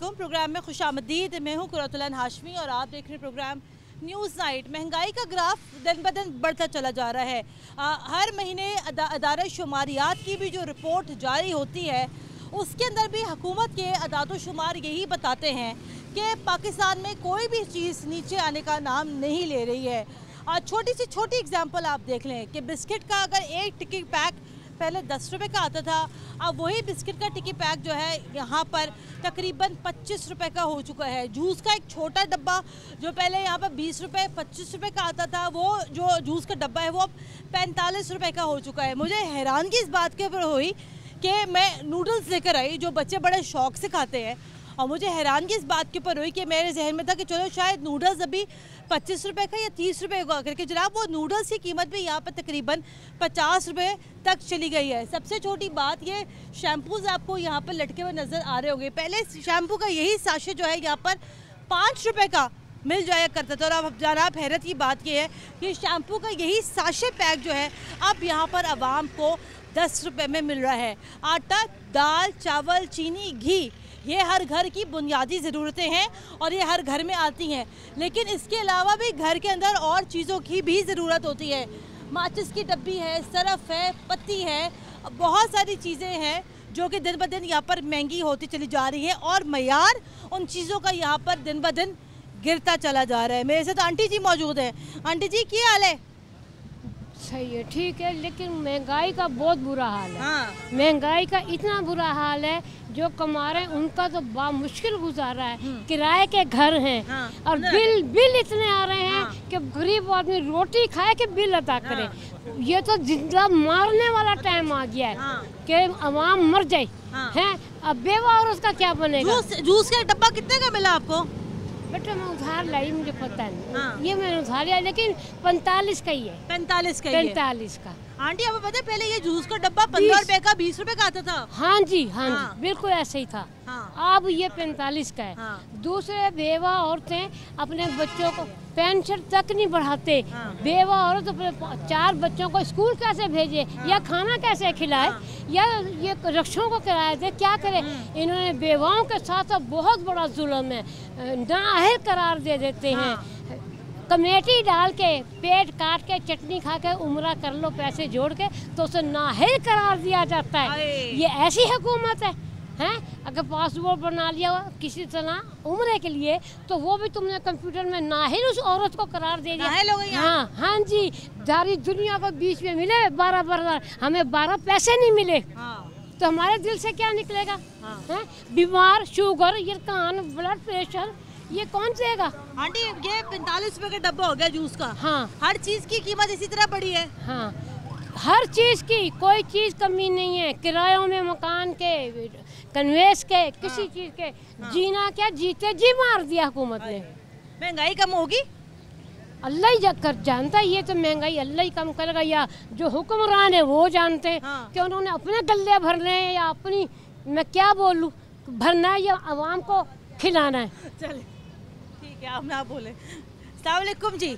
अस्सलामुअलैकुम। प्रोग्राम में खुशामदीद। मैं हूँ कुरतुल हाशमी और आप देख रहे हैं प्रोग्राम न्यूज़ नाइट। महंगाई का ग्राफ दिन ब दिन बढ़ता चला जा रहा है। हर महीने अदारा शुमारियात की भी जो रिपोर्ट जारी होती है उसके अंदर भी हुकूमत के अदाद शुमार यही बताते हैं कि पाकिस्तान में कोई भी चीज़ नीचे आने का नाम नहीं ले रही है। छोटी सी छोटी एग्जांपल आप देख लें कि बिस्किट का अगर एक टिक्की पैक पहले 10 रुपये का आता था, अब वही बिस्किट का टिक्की पैक जो है यहाँ पर तकरीबन 25 रुपये का हो चुका है। जूस का एक छोटा डब्बा जो पहले यहाँ पर 20 रुपये 25 रुपये का आता था, वो जो जूस का डब्बा है वो अब 45 रुपये का हो चुका है। मुझे हैरानगी इस बात के ऊपर हुई कि मैं नूडल्स लेकर आई जो बच्चे बड़े शौक से खाते हैं, और मुझे हैरानगी इस बात के ऊपर हुई कि मेरे जहन में था कि चलो शायद नूडल्स अभी 25 रुपये का या 30 रुपये का करके, जनाब वो नूडल्स की कीमत भी यहाँ पर तकरीबन 50 रुपये तक चली गई है। सबसे छोटी बात ये शैम्पूज़ आपको यहाँ पर लटके हुए नज़र आ रहे होंगे। पहले शैम्पू का यही साशे जो है यहाँ पर 5 रुपये का मिल जाया करता था, और अब जनाब हैरत की बात ये है कि शैम्पू का यही साशे पैक जो है अब यहाँ पर आवाम को 10 रुपये में मिल रहा है। आटा, दाल, चावल, चीनी, घी, ये हर घर की बुनियादी ज़रूरतें हैं और ये हर घर में आती हैं, लेकिन इसके अलावा भी घर के अंदर और चीज़ों की भी ज़रूरत होती है। माचिस की डब्बी है, सरफ है, पत्ती है, बहुत सारी चीज़ें हैं जो कि दिन ब दिन यहाँ पर महंगी होती चली जा रही है और मयार उन चीज़ों का यहाँ पर दिन ब दिन गिरता चला जा रहा है। मेरे साथ आंटी जी मौजूद हैं। आंटी जी क्या हाल है? सही है, ठीक है, लेकिन महंगाई का बहुत बुरा हाल है। हाँ। महंगाई का इतना बुरा हाल है, जो कमा रहे हैं उनका तो मुश्किल गुजारा है। किराए के घर हैं। हाँ। और बिल इतने आ रहे हैं। हाँ। कि गरीब आदमी रोटी खाए कि बिल अदा करे। हाँ। ये तो जिंदा मारने वाला टाइम आ गया है। हाँ। कि आवाम मर जाए। हाँ। है अब बेवा और उसका क्या बनेगा? जूस का डब्बा कितने का मिला आपको? बेटा मैं उधार लाई, मुझे पता नहीं। हाँ। ये मैंने उधार लिया, लेकिन 45 का ही है। 45 का। आंटी आपको पता है पहले ये जूस का डब्बा 15 रुपए का 20 रुपए का आता था? हाँ जी, हाँ, हाँ। जी, बिल्कुल ऐसे ही था। हाँ। अब ये 45 का है। हाँ। दूसरे बेवा औरतें अपने बच्चों को पेंशन तक नहीं बढ़ाते। हाँ। बेवा औरत अपने 4 बच्चों को स्कूल कैसे भेजे? हाँ। या खाना कैसे खिलाए? हाँ। या ये रिक्शों को किराया दे, क्या करे? इन्होंने बेवाओं के साथ बहुत बड़ा जुल्म है, नाअहल करार दे देते हैं। कमेटी डाल के पेट काट के चटनी खा के उम्रा कर लो पैसे जोड़ के, तो उसे नाअहल करार दिया जाता है। ये ऐसी हुकूमत है? हैं? अगर पासपोर्ट बना लिया किसी तरह उम्रे के लिए, तो वो भी तुमने कंप्यूटर में नाअहल उस औरत को करार दे दिया। हाँ हाँ जी, सारी दुनिया को बीच में मिले 12 हमें 12 पैसे नहीं मिले। हाँ। तो हमारे दिल से क्या निकलेगा? हाँ। बीमार, शुगर, यरकान, ब्लड प्रेशर, ये कौन देगा? आंटी ये 45 रुपए का डब्बा हो गया जूस का। हाँ। हर चीज की कीमत इसी तरह बढ़ी है। हाँ, हर चीज की कोई चीज कमी नहीं है। किरायों में, मकान के, कन्वेस के, किसी चीज के। हाँ। जीना क्या, जीते जी मार दिया हुकूमत ने। महंगाई कम होगी? अल्लाह ही कर जानता है। ये तो महंगाई अल्लाह ही कम करेगा, या जो हुक्मरान है वो जानते हैं। हाँ। कि उन्होंने अपने गले भरने हैं या अपनी, मैं क्या बोलूँ, भरना है या आवाम को खिलाना है। चले ठीक है, आप ना बोले। अस्सलाम वालेकुम जी।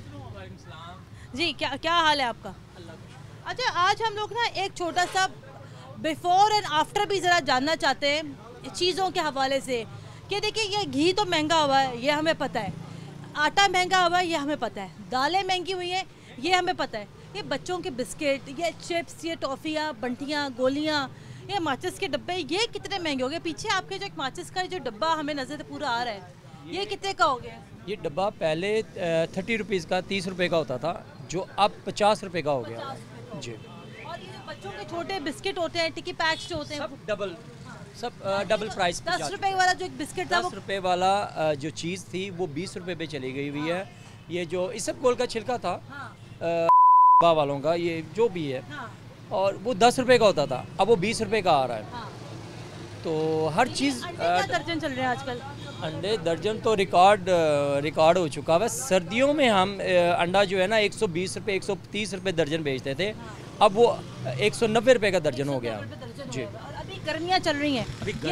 जी क्या हाल है आपका? अच्छा, आज हम लोग ना एक छोटा सा बिफोर एंड आफ्टर भी ज़रा जानना चाहते हैं चीज़ों के हवाले से, कि देखिए ये घी तो महंगा हुआ है, ये हमें पता है। आटा महंगा हुआ है, ये हमें पता है। दालें महंगी हुई हैं, ये हमें पता है। ये बच्चों के बिस्किट, ये चिप्स, ये टॉफ़ियाँ, बंटियाँ, गोलियाँ, ये माचिस के डब्बे, ये कितने महंगे हो गए? पीछे आपके जो एक माचिस का जो डब्बा हमें नज़र पूरा आ रहा है, ये कितने का हो गया? ये डब्बा पहले 30 रुपीज़ का, 30 रुपए का होता था, जो अब 50 रुपए का हो गया जी। और ये बच्चों के छोटे बिस्किट होते हैं, टिक्की पैक्स जो होते हैं, सब डबल प्राइस। 10 रुपए वाला जो एक बिस्किट था, 10 रुपए वाला जो चीज़ थी वो 20 रुपए पे चली गई हुई है। ये जो इसबगोल का छिलका था वालों का, ये जो भी है, और वो 10 रुपए का होता था, अब वो 20 रुपए का आ रहा है। तो हर चीज़ दर्जन चल रहे हैं आजकल। अंडे दर्जन तो रिकॉर्ड हो चुका है। सर्दियों में हम अंडा जो है ना 120 रुपए 130 रुपए दर्जन बेचते थे, अब वो 190 रुपए का दर्जन हो गया जी। अभी गर्मियाँ चल रही हैं,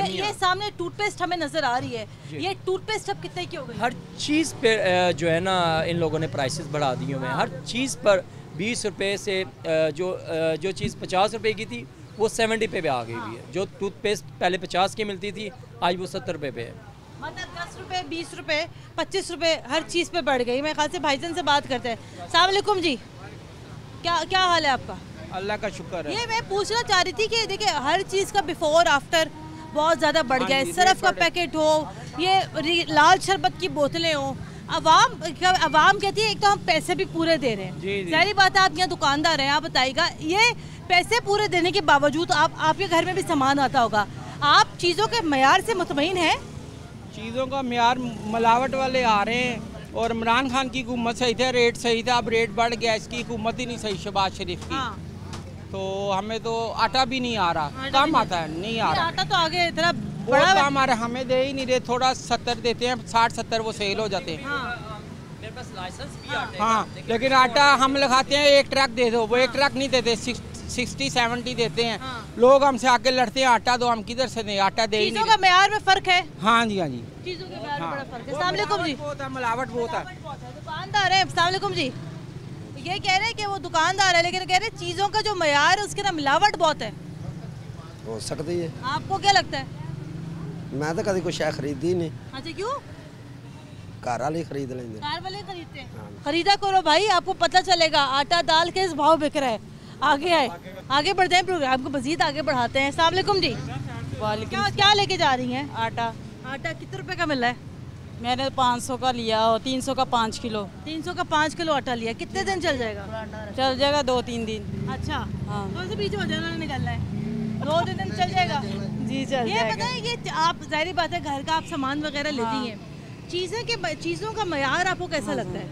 ये सामने टूथपेस्ट हमें नजर आ रही है, ये टूथपेस्ट अब कितने की हो गई? हर चीज़ पे जो है ना इन लोगों ने प्राइसेस बढ़ा दी हुए हैं। हर चीज़ पर 20 रुपए से जो चीज़ 50 रुपए की थी वो 70 पे आ गई हुई है। जो टूथपेस्ट पहले 50 की मिलती थी आज वो 70 रुपए पे है। मतलब 10 रुपए, 20 रुपए, 25 रुपए हर चीज़ पे बढ़ गई। मैं खास से भाईजान से बात करते हैं। अस्सलाम वालेकुम जी, क्या हाल है आपका? अल्लाह का शुक्र है। ये मैं पूछना चाह रही थी कि देखिए हर चीज़ का बिफोर आफ्टर बहुत ज़्यादा बढ़ गया है। सरफ का पैकेट हो, ये लाल शरबत की बोतलें हो, अवाम कहती है एक तो हम पैसे भी पूरे दे रहे हैं। सारी बात है, आप यहाँ दुकानदार हैं, आप बताइएगा ये पैसे पूरे देने के बावजूद आपके घर में भी सामान आता होगा, आप चीज़ों के मयार से मुतमईन हैं? चीज़ों का मयार मिलावट वाले आ रहे हैं, और इमरान खान की हुकूमत सही था, रेट सही था, अब रेट बढ़ गया, इसकी हुकूमत ही नहीं सही शहबाज शरीफ की। तो हमें तो आटा भी नहीं आ रहा, कम आता है, नहीं आ रहा। आटा तो आगे इतना बड़ा कम आ रहा है, हमें दे ही नहीं रहे, थोड़ा 70 देते हैं, 60-70 वो सेल हो जाते हैं। मेरे पास लाइसेंस भी आटे हाँ, लेकिन आटा हम लगाते हैं, एक ट्रक दे दो, वो एक ट्रक नहीं देते, 60-70 देते हैं। लोग हमसे आके लड़ते हैं, आटा दो, हम किधर से दें, आटा दे ही नहीं। चीज़ों का मयार में फ़र्क है। हाँ जी, हाँ जी, चीज़ों के मयार में बड़ा फ़र्क है। अस्सलाम वालेकुम जी, मिलावट बहुत है। दुकानदार है। अस्सलाम वालेकुम जी, ये कह रहे हैं कि वो दुकानदार है, लेकिन कह रहे हैं चीज़ों का जो मयार है उसके ना मिलावट बहुत है। हो सकती है। आपको क्या लगता है? मैं तो कभी कुछ खरीदी नहीं। अच्छा, क्यों? घर वाले खरीद लेंगे। कार वाले खरीदते हैं। खरीदा करो भाई, आपको पता चलेगा आटा दाल किस भाव बिक रहा है। आगे बढ़ते हैं, प्रोग्राम को मजीद आगे बढ़ाते हैं। अस्सलाम वालेकुम जी, क्या लेके जा रही हैं? आटा कितने रुपए का मिल रहा है? मैंने 500 का लिया और 300 का 5 किलो। 300 का 5 किलो आटा लिया, कितने दिन चल जाएगा? चल जाएगा 2-3 दिन। अच्छा, हाँ। तो बीच हो जाना निकलना है, 2 दिन चल जाएगा। जी चल ये जाएगा। बताएं, ये आप जाहिर बात है घर का आप सामान वगैरह लेती हैं, चीज़ों का मयार आपको कैसा लगता है?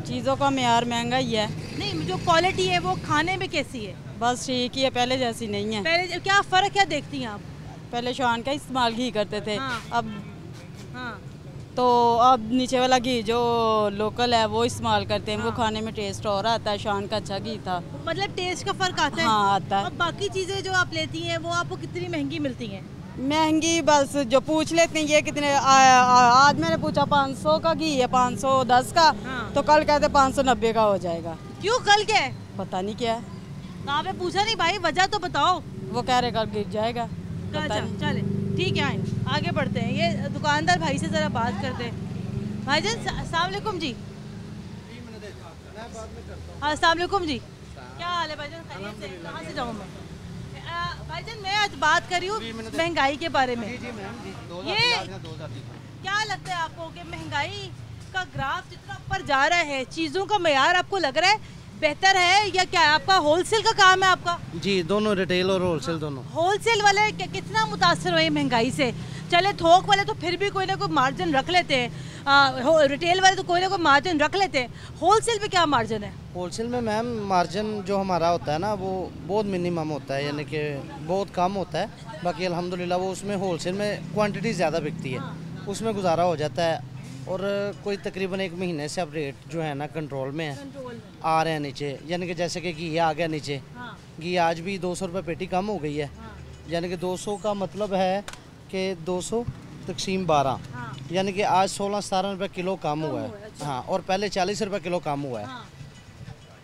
चीज़ों का मयार महंगा ही है। नहीं, जो क्वालिटी है वो खाने में कैसी है? बस ठीक ही है, पहले जैसी नहीं है। पहले क्या फ़र्क क्या देखती हैं आप? पहले शान का इस्तेमाल घी करते थे, हाँ। अब हाँ, तो अब नीचे वाला घी जो लोकल है वो इस्तेमाल करते हैं। वो हाँ। खाने में टेस्ट और आता है, शान का अच्छा घी था। मतलब टेस्ट का फ़र्क आता है? हाँ, आता है। अब बाकी चीज़ें जो आप लेती हैं वो आपको कितनी महंगी मिलती हैं? महंगी बस जो पूछ लेते हैं ये कितने आज मैंने पूछा 500 का घी है, 510 का। हाँ। तो कल कहते 590 का हो जाएगा। क्यों, कल क्या है? पता नहीं क्या है, तो आपने पूछा नहीं भाई, वजह तो बताओ। वो कह रहे कल गिर जाएगा। अच्छा, चले ठीक है, आए आगे बढ़ते हैं। ये दुकानदार भाई से ज़रा बात करते हैं। भाईजान अस्सलाम वालेकुम जी। हाँ, अस्सलाम वालेकुम जी, क्या हाल है भाईजान? खैरियत से? कहाँ से जाऊँ मैं? भाईजान मैं आज बात कर रही हूँ महंगाई के बारे में। ये क्या लगता है आपको कि महंगाई का ग्राफ जितना ऊपर जा रहा है, चीज़ों का मयार आपको लग रहा है बेहतर है या क्या? आपका होलसेल का काम है आपका? जी, दोनों रिटेल और होलसेल दोनों। होलसेल वाले कितना मुतासर हुए महंगाई से? चले थोक वाले तो फिर भी कोई ना कोई मार्जिन रख लेते हैं, रिटेल वाले तो कोई ना कोई मार्जिन रख लेते हैं, होलसेल पे क्या मार्जिन है? होलसेल में मैम मार्जिन जो हमारा होता है ना वो बहुत मिनिमम होता है, यानी कि बहुत कम होता है। बाकी अल्हम्दुलिल्लाह वो उसमें होलसेल में क्वांटिटी ज़्यादा बिकती है, उसमें गुजारा हो जाता है। और कोई तकरीबन 1 महीने से अब रेट जो है ना कंट्रोल में है, आ रहे हैं नीचे। यानी कि जैसे कि घी आ गया नीचे, घी आज भी 200 रुपये पेटी कम हो गई है। यानी कि 200 का मतलब है कि 200 तकसीम 12, यानी कि आज 16-17 रुपये किलो कम हुआ है। हाँ, और पहले 40 रुपये किलो कम हुआ है,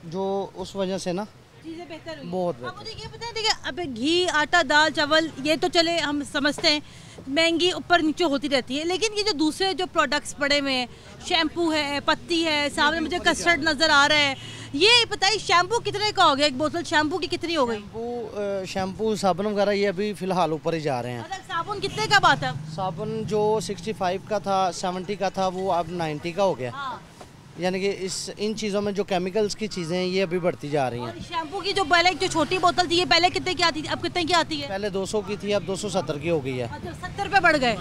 जो उस वजह से ना चीज़ें बेहतर हुई। बहुत अब बेहतर। मुझे ये बताएं, देखिए अब घी, आटा, दाल, चावल ये तो चले हम समझते हैं महंगी ऊपर नीचे होती रहती है, लेकिन ये जो दूसरे जो प्रोडक्ट्स पड़े हुए हैं, शैम्पू है, पत्ती है, सामने मुझे कस्टर्ड नज़र आ रहा है, ये बताइए शैम्पू कितने का हो गया? एक बोतल शैम्पू की कितनी हो गई? शैम्पू साबुन वगैरह ये अभी फ़िलहाल ऊपर ही जा रहे हैं। मतलब साबुन कितने का बात है? साबुन जो 65 का था, 70 का था, वो अब 90 का हो गया। हाँ। यानी कि इन चीज़ों में जो केमिकल्स की चीज़ें हैं ये अभी बढ़ती जा रही हैं। और शैम्पू की जो पहले जो छोटी बोतल थी ये पहले कितने की आती थी, अब कितने की आती है? पहले 200 की थी, अब 270 की हो गई है। मतलब 70 रुपये बढ़ गए।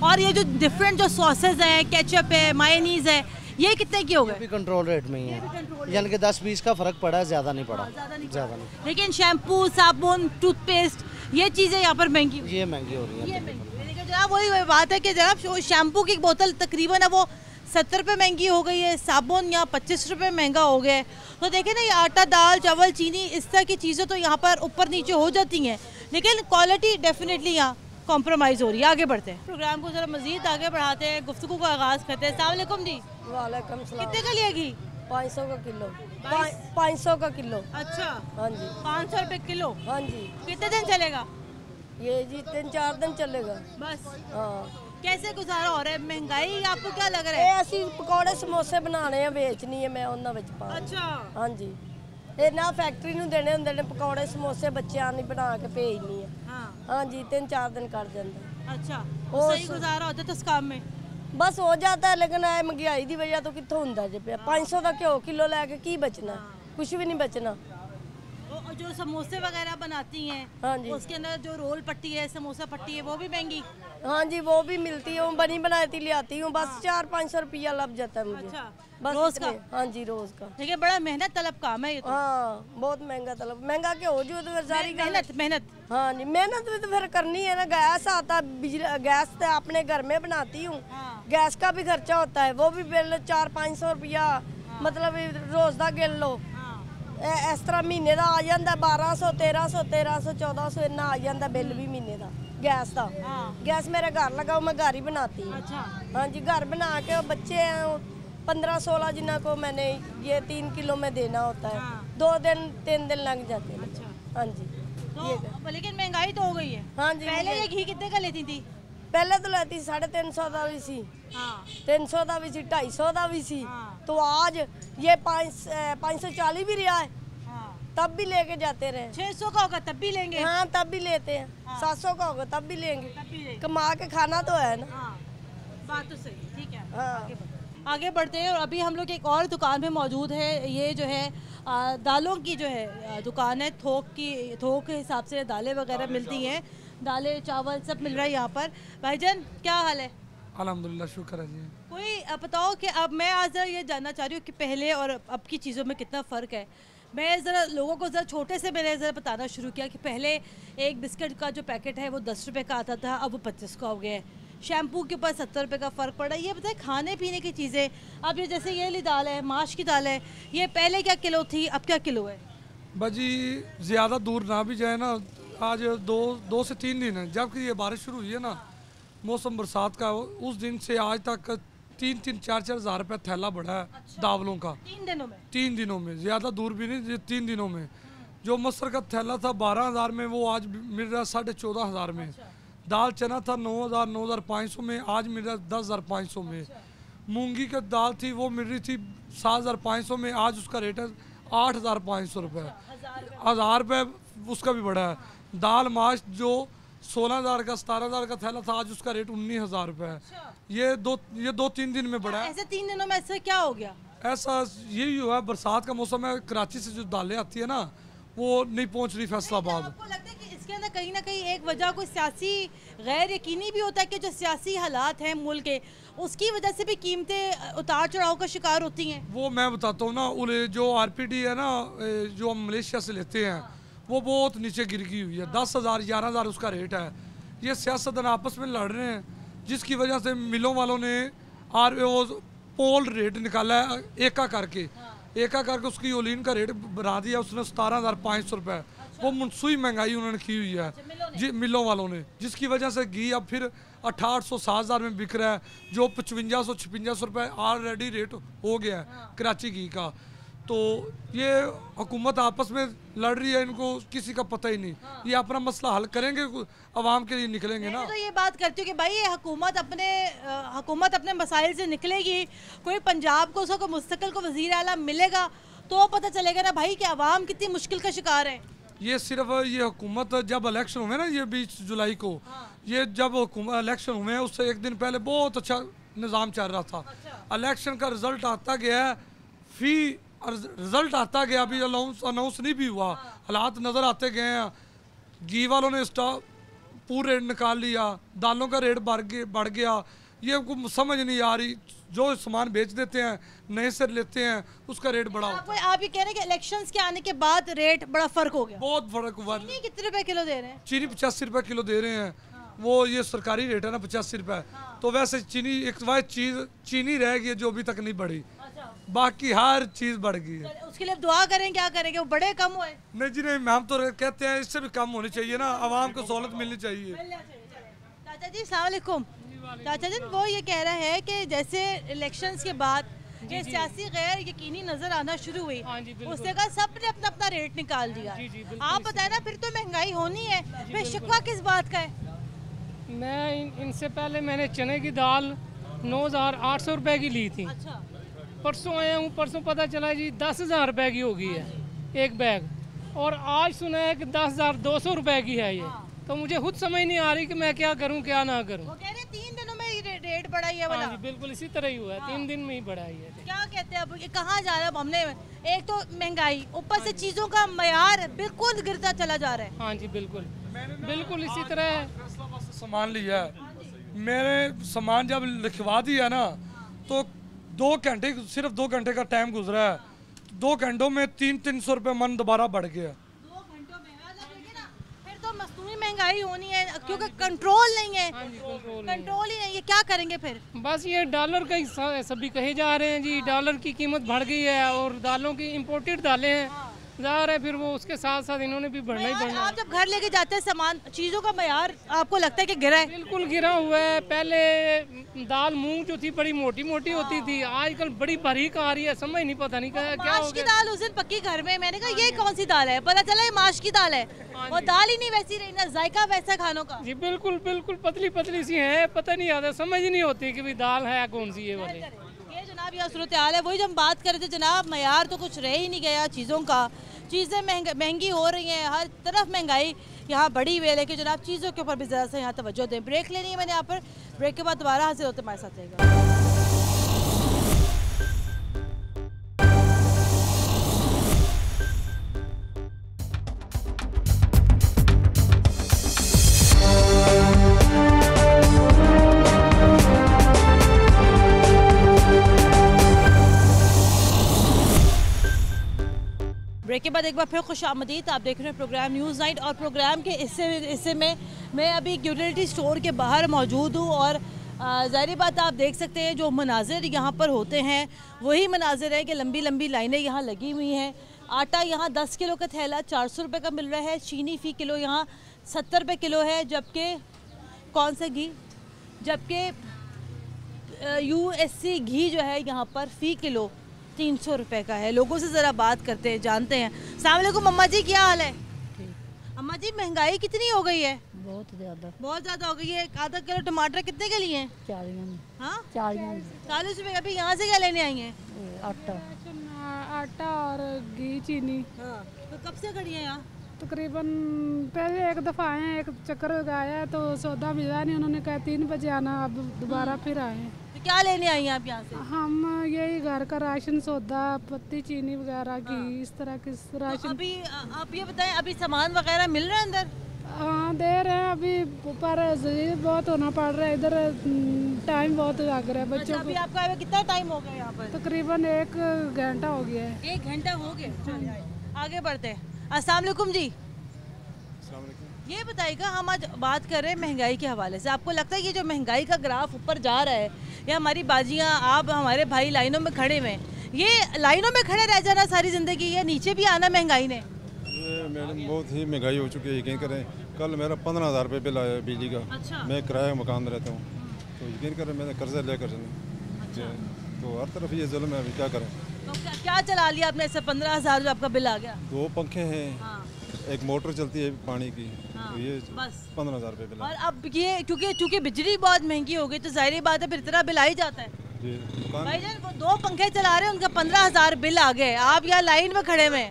और ये जो डिफरेंट जो सॉसेज हैं, केचप है, मायोनीज है, ये कितने की हो ये गए? भी कंट्रोल रेट में ही है, यानी कि 10-20 का फ़र्क पड़ा है, ज़्यादा नहीं पड़ा। ज़्यादा नहीं। लेकिन शैम्पू, साबुन, टूथपेस्ट ये चीज़ें यहाँ पर महंगी ये महंगी हो रही ये है। महंगी। लेकिन जनाब वही बात है कि जनाब शैम्पू की बोतल तकरीबन है वो 70 रुपये महंगी हो गई है, साबुन यहाँ 25 रुपये महंगा हो गया है। तो देखें ना, ये आटा, दाल, चावल, चीनी, इस तरह की चीज़ें तो यहाँ पर ऊपर नीचे हो जाती हैं, लेकिन क्वालिटी डेफिनेटली यहाँ कॉम्प्रोमाइज़ हो रही है। आगे बढ़ते हैं, प्रोग्राम को जरा मज़ीद आगे बढ़ाते हैं, गुफ्तगू का आगाज़ करते हैं। अस्सलाम वालेकुम जी, वालेकुम सलाम। कितने का लिया घी? 500 का किलो। 500 का किलो। अच्छा, हाँ जी। 500 रुपये किलो। हाँ जी। कितने दिन चलेगा? ये जी 3-4 दिन चलेगा। बस। हाँ। कैसे गुजारा हो रहा है? महंगाई आपको क्या लग रहा है? ਇਹ ਅਸੀਂ ਪਕੌੜੇ ਸਮੋਸੇ ਬਣਾਣੇ ਆ, ਵੇਚਣੀ ਹੈ ਮੈਂ ਉਹਨਾਂ ਵਿੱਚ ਪਾ। अच्छा ਹਾਂਜੀ, ਇਹ ਨਾ ਫੈਕਟਰੀ ਨੂੰ ਦੇਣੇ ਹੁੰਦੇ ਨੇ ਪਕੌੜੇ ਸਮੋਸੇ, ਬੱਚਿਆਂ ਨੂੰ ਬਣਾ ਕੇ ਭੇਜਣੀ ਹੈ। हाँ ਹਾਂਜੀ, 3-4 दिन ਕੱਢ ਜਾਂਦਾ। अच्छा, और सही गुजारा होता है तो इस काम में? ਬਸ ਹੋ ਜਾਂਦਾ ਹੈ, ਲੇਕਿਨ ਇਹ ਮਹਿੰਗਾਈ ਦੀ ਵਜ੍ਹਾ ਤੋਂ ਕਿੱਥੋਂ ਹੁੰਦਾ ਜੇ ਪਿਆ। 500 ਦਾ ਘਿਓ ਕਿਲੋ ਲੈ ਕੇ ਕੀ ਬਚਣਾ? ਕੁਝ ਵੀ ਨਹੀਂ ਬਚਣਾ। और जो समोसे वगैरह बनाती हैं, हाँ जी। उसके अंदर जो रोल पट्टी है, समोसा पट्टी है, वो भी महंगी। हाँ जी, वो भी मिलती है, वो बनी बनाती लाती हूँ, बस 400-500 रुपया लग जाता है मुझे। अच्छा, बस रोज का? इतने। हाँ जी, रोज का। देखिए बड़ा मेहनत तलब काम है ये तो। हाँ, बहुत महंगा तलब, महंगा क्या हो जो तो फिर सारी गल- मेहनत मेहनत। हाँ जी, मेहनत भी तो फिर करनी है ना। गैस आता, बिजली गैस तो अपने घर में बनाती हूँ, हाँ। गैस का भी खर्चा होता है, वो भी बिल 400-500 रुपया, मतलब रोज का गिन लो। इस तरह महीने का आ जाता 1200, 1300, 1400 इन्ना आ जाता बिल भी महीने का गैस का। गैस मेरे घर लगाओ, मैं घर ही बनाती हूँ। अच्छा। हाँ जी, घर बना के बच्चे हैं 15-16 जिन्हों को मैंने ये 3 किलो में देना होता है। 2-3 दिन लग जाते हैं। अच्छा। हाँ जी, तो लेकिन महंगाई तो हो गई है। हाँ जी। पहले ये घी कितने का लेती थी? पहले तो लेती 350 का भी सी, हाँ 300 का भी सी, 250 का भी सी। हाँ। तो आज ये 540 भी रिया है, हाँ। तब भी लेके जाते रहे। 600 का होगा तब भी लेंगे। हाँ, तब भी लेते हैं। 700 का होगा तब भी लेंगे। तब भी लेंगे। कमा के खाना तो है ना। हाँ बात तो सही, ठीक है। हाँ। आगे बढ़ते हैं और अभी हम लोग एक और दुकान में मौजूद है। ये जो है दालों की जो है दुकान है, थोक के हिसाब से दालें वगैरह मिलती हैं, दालें चावल सब मिल रहा है यहाँ पर। भाईजान क्या हाल है? अल्हम्दुलिल्लाह, शुक्र है जी। कोई बताओ कि अब मैं आज ज़रा ये जानना चाह रही हूँ कि पहले और अब की चीज़ों में कितना फ़र्क है। मैं ज़रा लोगों को ज़रा छोटे से मैंने ज़रा बताना शुरू किया कि पहले एक बिस्किट का जो पैकेट है वो 10 रुपये का आता था, अब वो 25 का हो गया है। शैम्पू के ऊपर 70 रुपये का फ़र्क पड़ा। ये बताए खाने पीने की चीज़ें, अब ये जैसे ये ली दाल है, माश की दाल है, ये पहले क्या किलो थी, अब क्या किलो है? बाजी ज़्यादा दूर ना भी जाए ना, आज 2 से 3 दिन है जबकि ये बारिश शुरू हुई है ना, मौसम बरसात का, उस दिन से आज तक 3-4 हज़ार रुपये थैला बढ़ा है। अच्छा। दावलों का 3 दिनों में, ज़्यादा दूर भी नहीं, 3 दिनों में। जो मसर का थैला था 12,000 में, वो आज मिल रहा है 14,500 में। अच्छा। दाल चना था 9,000, 9,500 में, आज मिल रहा है 10,500 में। अच्छा। मूंगी की दाल थी वो मिल रही थी 7,500 में, आज उसका रेट है 8,500 रुपये। 1,000 रुपये उसका भी बढ़ा है। दाल माश जो 16,000 का 17,000 का थैला था, आज उसका रेट 19,000 रुपये है। ये 2-3 दिन में बढ़ा है। ऐसे 3 दिनों में ऐसा क्या हो गया? ऐसा यही हुआ, बरसात का मौसम है, कराची से जो दालें आती है ना वो नहीं पहुंच रही फैसलाबाद। आपको लगता है कि इसके अंदर कहीं ना कहीं एक वजह कोई सियासी गैर यकीनी भी होता है कि जो सियासी हालात हैं मुल्क के, उसकी वजह से भी कीमतें उतार चढ़ाव का शिकार होती हैं? वो मैं बताता हूँ ना, जो RPD है ना, जो हम मलेशिया से लेते हैं, वो बहुत नीचे गिर गई हुई है। 10,000 11,000 उसका रेट है। ये सियासतदान आपस में लड़ रहे हैं, जिसकी वजह से मिलों वालों ने वो पोल रेट निकाला है एका करके। एका करके उसकी ओलिन का रेट बढ़ा दिया उसने 17,500 रुपये। वो मुनसूई महंगाई उन्होंने की हुई है जी मिलों वालों ने, जिसकी वजह से घी अब फिर 8,800-7,000 में बिक रहा है, जो 5500-5600 रुपये ऑलरेडी रेट हो गया है कराची घी का। तो ये हुकूमत आपस में लड़ रही है, इनको किसी का पता ही नहीं। ये अपना मसला हल करेंगे, आवाम के लिए निकलेंगे ना। तो ये बात करती हूँ कि भाई ये हुकूमत अपने मसाइल से निकलेगी, कोई पंजाब को उसका कोई मुस्तकिल को वज़ीर आला मिलेगा तो पता चलेगा ना भाई कि आवाम कितनी मुश्किल का शिकार है। ये सिर्फ ये हुकूमत जब इलेक्शन हुए ना, ये 20 जुलाई को, ये जब इलेक्शन हुए उससे एक दिन पहले बहुत अच्छा निज़ाम चल रहा था। इलेक्शन का रिजल्ट आता गया, रिजल्ट आता गया, अभी अनाउंस नहीं भी हुआ, हालात नज़र आते गए हैं। घी वालों ने पूरा रेट निकाल लिया, दालों का रेट बढ़ गया। ये हमको समझ नहीं आ रही, जो सामान बेच देते हैं नए से लेते हैं उसका रेट बढ़ा होता है। आप ये कह रहे हैं कि इलेक्शंस के आने के बाद रेट बड़ा फ़र्क हो गया? बहुत फ़र्क हुआ। चीनी कितने रुपए किलो दे रहे हैं? चीनी 85 रुपये किलो दे रहे हैं। वो ये सरकारी रेट है ना 85 रुपये। तो वैसे चीनी एक वाह चीज़ चीनी रह गई जो अभी तक नहीं बढ़ी, बाकी हर चीज़ बढ़ गई है। उसके लिए दुआ करें, क्या करेंगे, वो बड़े कम हुए? नहीं जी नहीं, हम तो कहते हैं इससे भी कम होनी चाहिए ना, आवाम को सहूलत मिलनी चाहिए। चाचा जी अस्सलाम वालेकुम। चाचा जी वो ये कह रहा है कि जैसे इलेक्शंस के बाद ये सियासी गैर यकीनी नजर आना शुरू हुई, उससे कहा सब ने अपना अपना रेट निकाल दिया। आप बताए ना, फिर तो महंगाई होनी है, फिर शिकवा किस बात का है? मैं इनसे पहले मैंने चने की दाल 9,800 रुपए की ली थी। अच्छा। परसों आया हूँ, परसों पता चला जी 10,000 रुपए की हो गई है एक बैग, और आज सुना है कि 10,200 रुपए की है ये। तो मुझे खुद समझ नहीं आ रही कि मैं क्या करूं क्या ना करूं। वो कह रहे 3 दिनों में रेट बढ़ा है वाला। हाँ जी, बिल्कुल इसी तरह ही हुआ है। 3 दिन में ही बढ़ा है। क्या कहते हैं अब ये कहाँ जा रहा है मामले में? एक तो महंगाई, ऊपर से चीजों का मयार बिल्कुल गिरता चला जा रहा है। हाँ जी बिल्कुल बिल्कुल इसी तरह सामान लिया है। मैंने सामान जब लिखवा दिया ना तो 2 घंटे, सिर्फ 2 घंटे का टाइम गुजरा है, 2 घंटों में 300-300 रुपये मन दोबारा बढ़ गया। 2 घंटों में फिर तो मसनूई महंगाई होनी है क्योंकि कंट्रोल नहीं है। कंट्रोल ही नहीं है, क्या करेंगे फिर? बस ये डॉलर का ही सभी कहे जा रहे हैं जी, डॉलर की कीमत बढ़ गई है और दालों की इम्पोर्टेड दालें हैं ज़ाहिर है, फिर वो उसके साथ साथ इन्होंने भी बढ़ना ही बढ़ना। आप जब घर लेके जाते हैं सामान, चीज़ों का मयार आपको लगता है कि गिरा है? बिल्कुल गिरा हुआ है। पहले दाल मूंग जो थी बड़ी मोटी मोटी होती थी, आजकल बड़ी बारीक आ रही है, समझ नहीं पता नहीं क्या हो गया। माश की दाल उस दिन पक्की घर में, मैंने कहा ये कौन सी दाल है, पता चला ये माश की दाल है। और दाल ही नहीं वैसी रही, ना जायका वैसा खानों का। जी बिल्कुल बिल्कुल पतली पतली सी है, पता नहीं आता, समझ ही नहीं होती कि दाल है कौन सी ये वाली। ये जनाब यह सूरत हाल है, वही जो हम बात कर रहे थे जनाब, मयार तो कुछ रह ही नहीं गया चीज़ों का। चीज़ें महंगी हो रही हैं, हर तरफ महंगाई यहाँ बढ़ी हुई है, लेकिन जनाब चीज़ों के ऊपर भी ज़रा सा यहाँ तवज्जो दें। ब्रेक लेनी है मैंने यहाँ पर, ब्रेक के बाद दोबारा हाजिर होते हमारे साथ रहेगा। ब्रेक के बाद एक बार फिर खुशामदीद। आप देख रहे हैं प्रोग्राम न्यूज़ नाइट, और प्रोग्राम के हिस्से में मैं अभी यूटिलिटी स्टोर के बाहर मौजूद हूँ। और ज़ाहिर बात आप देख सकते हैं जो मनाजिर यहाँ पर होते हैं वही मनाजिर है कि लंबी लंबी लाइनें यहाँ लगी हुई हैं। आटा यहाँ 10 किलो का थैला 400 रुपये का मिल रहा है, चीनी फ़ी किलो यहाँ 70 रुपये किलो है, जबकि कौन सा घी, जबकि USC घी जो है यहाँ पर फ़ी किलो 300 रुपये का है। लोगों से ज़रा बात करते हैं, जानते हैं। अस्सलाम वालेकुम अम्मा जी, क्या हाल है? अम्मा जी महंगाई कितनी हो गई है? बहुत ज़्यादा हो गई है। आधा किलो टमाटर कितने के लिए? 40 रुपये। अभी यहाँ से क्या लेने आई हैं? आटा और घी चीनी। हाँ, तो कब से खड़ी है यहाँ? तकरीबन पहले एक दफ़ा आए हैं, एक चक्कर आया तो सौदा मिला नहीं, उन्होंने कहा 3 बजे आना, अब दोबारा फिर आए हैं। तो क्या लेने आई हैं आप यहाँ से? हम यही घर का राशन, सौदा, पत्ती, चीनी वगैरह, घी, इस तरह के राशन। तो अभी आप ये बताएं, अभी सामान वगैरह मिल रहा है अंदर? हाँ दे रहे हैं अभी, पर बहुत होना पड़ रहा है इधर, टाइम बहुत लग रहा है बच्चों को। अभी आपका आए कितना टाइम हो गया यहाँ पर? तकरीबन 1 घंटा हो गया है। 1 घंटा हो गया। आगे बढ़ते हैं। अस्सलाम वालेकुम जी। ये बताइएगा, हम आज बात कर रहे हैं महंगाई के हवाले से। आपको लगता है ये जो महंगाई का ग्राफ ऊपर जा रहा है, या हमारी बाजियाँ, आप हमारे भाई लाइनों में खड़े हुए, ये लाइनों में खड़े रह जाना सारी ज़िंदगी, या नीचे भी आना महंगाई ने? मैडम बहुत ही महंगाई हो चुकी है, यकीन करें। कल मेरा 15,000 रुपये बिल आया बिजली का। अच्छा। मैं किराया मकान में रहता हूँ, तो यकीन करें मैंने कर्जा लेकर चले। तो हर तरफ ये जुल्म है, अभी क्या करें। तो क्या चला लिया आपने इससे 15,000 जो आपका बिल आ गया? 2 पंखे हैं, एक मोटर चलती है पानी की, तो ये बस 15,000 रुपये बिल। और अब ये क्योंकि बिजली बहुत महंगी हो गई, तो जाहिर बात है फिर इतना बिल आ ही जाता है। भाईजान वो 2 पंखे चला रहे हैं, उनका 15,000 बिल आ गए, आप यहाँ लाइन में खड़े हुए?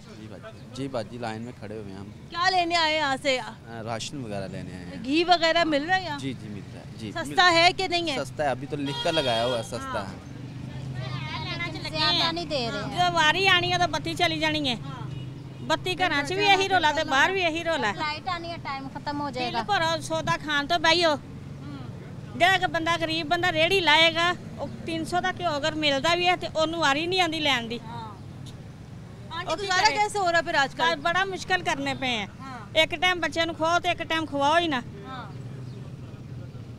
जी बाजी लाइन में खड़े हुए हैं हम। क्या लेने आए यहाँ से? राशन वगैरह लेने आए हैं। घी वगैरह मिल रहा है यहाँ? जी जी मिल रहा है। जी सस्ता है कि नहीं है? सस्ता है, अभी तो लिख कर लगाया हुआ है, सस्ता है। ज़्यादा नहीं दे रहे। जो वारी आनी है तो बत्ती चली जानी है, बत्ती घर च भी यही रोला तो बाहर भी यही रोला। लाइट आनी है, टाइम खत्म हो जाएगा। भरो सौदा खान तो बहियो, जो बंदा गरीब बंदा रेहड़ी लाएगा 300 का घ्यो अगर मिलता भी है तो उन्होंने वारी नहीं आती लैन दी। गुजारा कैसे हो रहा फिर आजकल? बड़ा मुश्किल करने पे हैं। एक टाइम बच्चों खुआओ तो एक टाइम खुआओ ही ना,